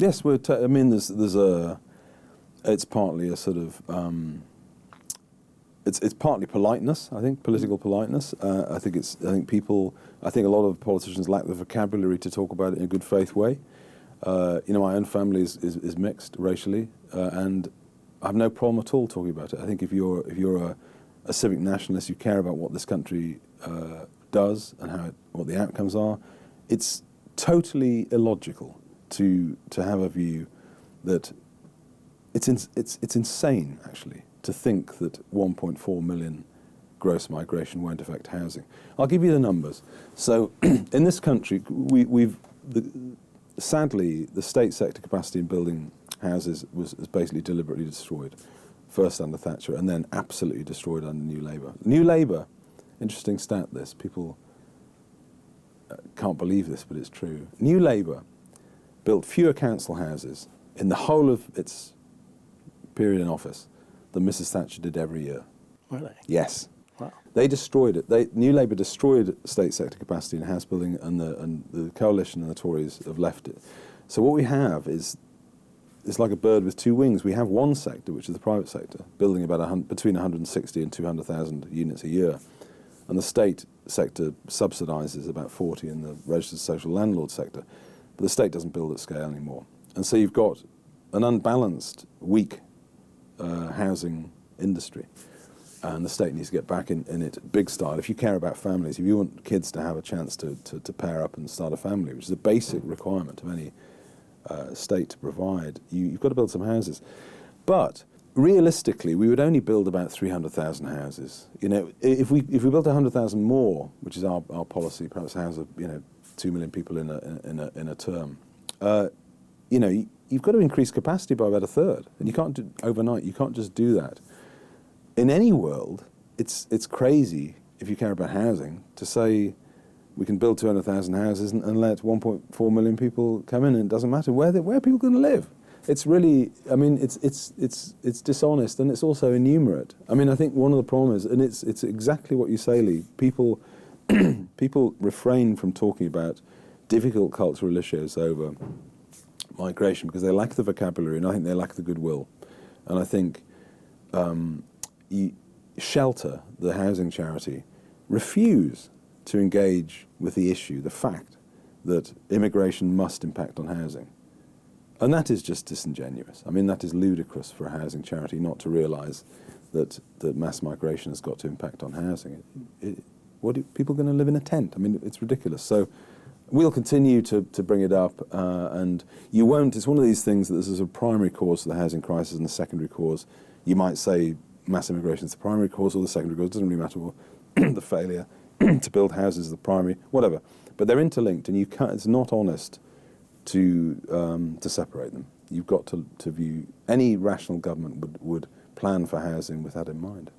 Yes, I mean, it's partly a sort of, it's partly politeness, I think, political politeness. I think a lot of politicians lack the vocabulary to talk about it in a good faith way. My own family is mixed racially, and I have no problem at all talking about it. I think if you're a civic nationalist, you care about what this country does and what the outcomes are. It's totally illogical to have a view that it's insane actually to think that 1.4 million gross migration won't affect housing. I'll give you the numbers. So in this country, sadly, the state sector capacity in building houses was basically deliberately destroyed, first under Thatcher and then absolutely destroyed under New Labour. New Labour, interesting stat this, people can't believe this, but it's true. New Labour built fewer council houses in the whole of its period in office than Mrs. Thatcher did every year. Really? Yes. Wow. They destroyed it. New Labour destroyed state sector capacity in house building, and the coalition and the Tories have left it. So what we have is, it's like a bird with two wings. We have one sector, which is the private sector, building about between 160 and 200,000 units a year. And the state sector subsidises about 40 in the registered social landlord sector. But the state doesn't build at scale anymore. And so you've got an unbalanced, weak housing industry. And the state needs to get back in it big style. If you care about families, if you want kids to have a chance to pair up and start a family, which is a basic requirement of any state to provide, you've got to build some houses. But realistically, we would only build about 300,000 houses. If we built 100,000 more, which is our policy, perhaps house 2 million people in a term, you've got to increase capacity by about a third, and you can't do it overnight. You can't just do that. In any world, it's crazy, if you care about housing, to say we can build 200,000 houses and let 1.4 million people come in, and it doesn't matter where are people going to live. It's really, I mean, it's dishonest, and it's also innumerate. I mean, I think one of the problems is, and it's exactly what you say, Lee, people refrain from talking about difficult cultural issues over migration because they lack the vocabulary, and I think they lack the goodwill. And I think Shelter, the housing charity, refuse to engage with the issue, the fact that immigration must impact on housing. And that is just disingenuous. I mean, that is ludicrous for a housing charity not to realise that mass migration has got to impact on housing. What are people going to live in a tent? I mean, it's ridiculous. So we'll continue to bring it up, and you won't. It's one of these things that this is a primary cause of the housing crisis and the secondary cause. You might say mass immigration is the primary cause or the secondary cause. It doesn't really matter. The failure to build houses is the primary, whatever. But they're interlinked, and you can't. It's not honest to separate them. You've got to view. Any rational government would plan for housing with that in mind.